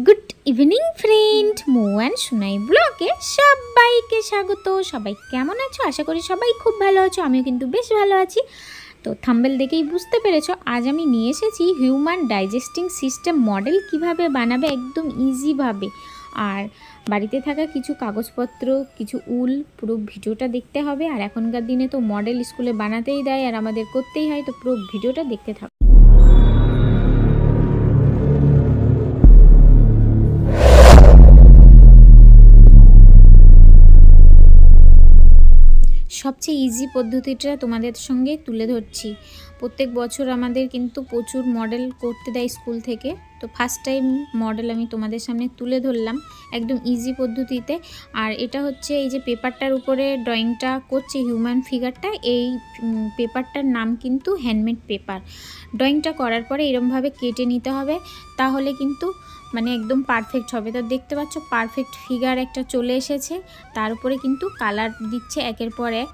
Good evening friend, Mou and Sunai ব্লগে সবাইকে স্বাগত। সবাই কেমন আছো? আশা করি সবাই খুব ভালো আছো। আমিও কিন্তু বেশ ভালো আছি। তো থাম্বেল দেখেই বুঝতে পেরেছো, আজ আমি নিয়ে এসেছি হিউম্যান ডাইজেস্টিং সিস্টেম মডেল কিভাবে বানাবে একদম ইজিভাবে। আর বাড়িতে থাকা কিছু কাগজপত্র, কিছু উল, পুরো ভিডিওটা দেখতে হবে। আর এখনকার দিনে তো মডেল স্কুলে বানাতেই দেয় আর আমাদের করতেই হয়, তো পুরো ভিডিওটা দেখতে থাকো। সবচেয়ে ইজি পদ্ধতিটা তোমাদের সঙ্গে তুলে ধরছি। প্রত্যেক বছর আমাদের কিন্তু প্রচুর মডেল করতে দেয় স্কুল থেকে, তো ফার্স্ট টাইম মডেল আমি তোমাদের সামনে তুলে ধরলাম একদম ইজি পদ্ধতিতে। আর এটা হচ্ছে এই যে পেপারটার উপরে ড্রয়িংটা করছে হিউম্যান ফিগারটা, এই পেপারটার নাম কিন্তু হ্যান্ডমেড পেপার। ড্রয়িংটা করার পরে এরমভাবে কেটে নিতে হবে, তাহলে কিন্তু মানে একদম পারফেক্ট হবে। তো দেখতে পাচ্ছ পারফেক্ট ফিগার একটা চলে এসেছে। তার উপরে কিন্তু কালার দিচ্ছে একের পর এক।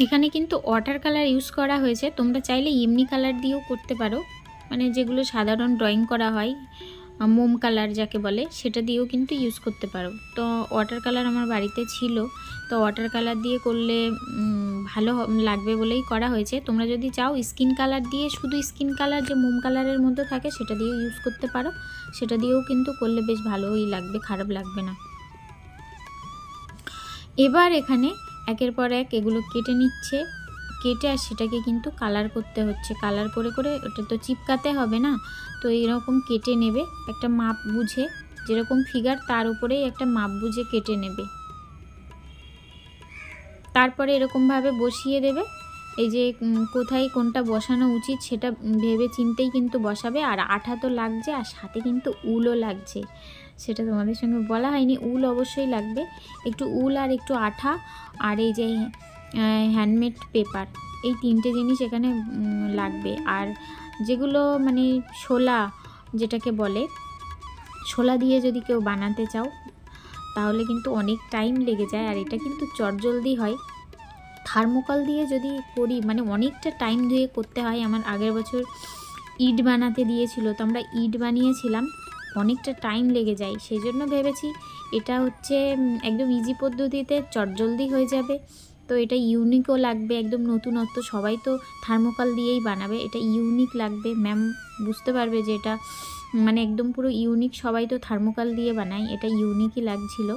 এখানে কিন্তু ওয়াটার কালার ইউজ করা হয়েছে, তোমরা চাইলে এমনি কালার দিয়েও করতে পারো, মানে যেগুলো সাধারণ ড্রয়িং করা হয় মোম কালার যাকে বলে, সেটা দিয়েও কিন্তু ইউজ করতে পারো। তো ওয়াটার কালার আমার বাড়িতে ছিল, তো ওয়াটার কালার দিয়ে করলে ভালো লাগবে বলেই করা হয়েছে। তোমরা যদি চাও স্কিন কালার দিয়ে, শুধু স্কিন কালার যে মোম কালারের মধ্যে থাকে সেটা দিয়েও ইউজ করতে পারো, সেটা দিয়েও কিন্তু করলে বেশ ভালোই লাগবে, খারাপ লাগবে না। এবার এখানে একের পর এক এগুলো কেটে নিচ্ছে, কেটে আর সেটাকে কিন্তু কালার করতে হচ্ছে। কালার করে করে ওটা তো চিপকাতে হবে না, তো এরকম কেটে নেবে একটা মাপ বুঝে, যেরকম ফিগার তার উপরেই একটা মাপ বুঝে কেটে নেবে। তারপরে এরকমভাবে বসিয়ে দেবে। এই যে কোথায় কোনটা বসানো উচিত সেটা ভেবে চিন্তেই কিন্তু বসাবে। আর আঠা তো লাগছে, আর সাথে কিন্তু উলও লাগছে, সেটা তোমাদের সঙ্গে বলা হয়নি। উল অবশ্যই লাগবে, একটু উল আর একটু আঠা, আর এই যে হ্যান্ডমেড পেপার, এই তিনটে জিনিস এখানে লাগবে। আর যেগুলো মানে শোলা যেটাকে বলে, শোলা দিয়ে যদি কেউ বানাতে চাও তাহলে কিন্তু অনেক টাইম লেগে যায়, আর এটা কিন্তু চটজলদি হয়। থার্মোকল দিয়ে যদি করি মানে অনেকটা টাইম দিয়ে করতে হয়। আমার আগের বছর ইট বানাতে দিয়েছিল, তো আমরা ইট বানিয়েছিলাম, অনেকটা টাইম লেগে যায়। সেই জন্য ভেবেছি এটা হচ্ছে একদম ইজি পদ্ধতিতে চটজলদি হয়ে যাবে। তো এটা ইউনিকও লাগবে, একদম নতুনত্ব। সবাই তো থার্মোকল দিয়েই বানাবে, এটা ইউনিক লাগবে। ম্যাম বুঝতে পারবে যে এটা মানে একদম পুরো ইউনিক, সবাই তো থার্মোকল দিয়ে বানায়, এটা ইউনিকই লাগছিল।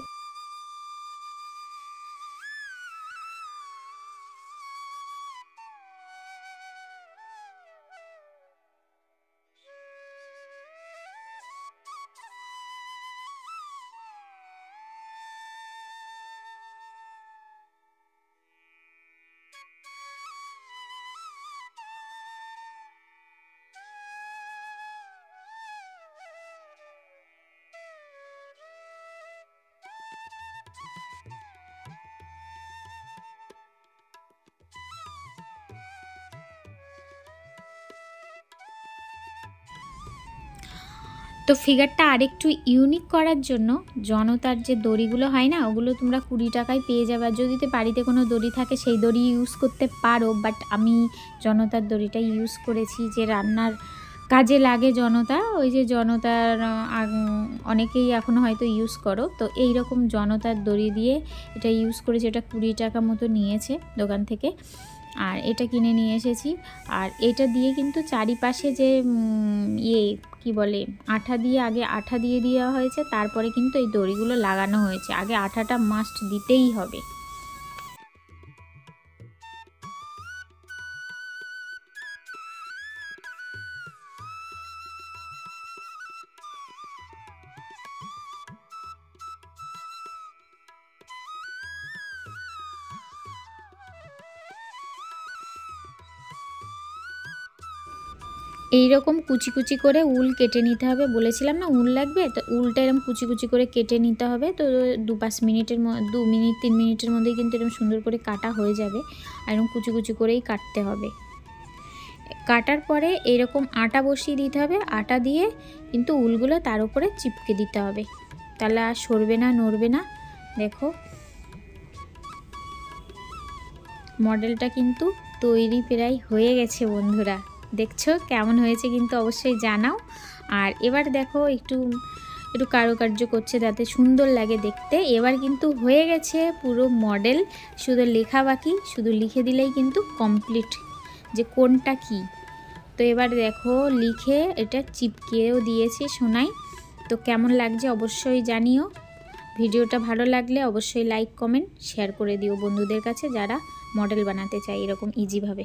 তো ফিগারটা আরেকটু ইউনিক করার জন্য জনতার যে দড়িগুলো হয় না, ওগুলো তোমরা 20 টাকায় পেয়ে যাবে। আর যদি বাড়িতে কোনো দড়ি থাকে সেই দড়ি ইউজ করতে পারো, বাট আমি জনতার দড়িটা ইউজ করেছি, যে রান্নার কাজে লাগে জনতা, ওই যে জনতার অনেকেই এখন হয়তো ইউজ করো। তো এই রকম জনতার দড়ি দিয়ে এটা ইউজ করেছি, এটা 20 টাকা মতো নিয়েছে দোকান থেকে, আর এটা কিনে নিয়ে এসেছি। আর এটা দিয়ে কিন্তু চারিপাশে যে কি বলে আঠা দিয়ে, আগে আঠা দিয়ে দেওয়া হয়েছে, তারপরে কিন্তু এই দড়িগুলো লাগানো হয়েছে। আগে আঠাটা মাস্ট দিতেই হবে। এইরকম কুচি কুচি করে উল কেটে নিতে হবে। বলেছিলাম না উল লাগবে, তো উলটা এরকম কুচি কুচি করে কেটে নিতে হবে। তো 2-5 মিনিটের 2 মিনিট 3 মিনিটের মধ্যেই কিন্তু এরকম সুন্দর করে কাটা হয়ে যাবে। আর এরকম কুচি কুচি করেই কাটতে হবে। কাটার পরে এরকম আটা বসিয়ে দিতে হবে, আটা দিয়ে কিন্তু উলগুলো তার উপরে চিপকে দিতে হবে, তাহলে আর সরবে না, নড়বে না। দেখো মডেলটা কিন্তু তৈরি প্রায় হয়ে গেছে বন্ধুরা। দেখছো কেমন হয়েছে কিন্তু অবশ্যই জানাও। আর এবার দেখো একটু একটু কারুকার্য করছে যাতে সুন্দর লাগে দেখতে। এবার কিন্তু হয়ে গেছে পুরো মডেল, শুধু লেখা বাকি, শুধু লিখে দিলেই কিন্তু কমপ্লিট যে কোনটা কি। তো এবার দেখো লিখে এটা চিপকেও দিয়েছি সোনাই। তো কেমন লাগছে অবশ্যই জানিও। ভিডিওটা ভালো লাগলে অবশ্যই লাইক কমেন্ট শেয়ার করে দিও বন্ধুদের কাছে যারা মডেল বানাতে চায় এরকম ইজিভাবে।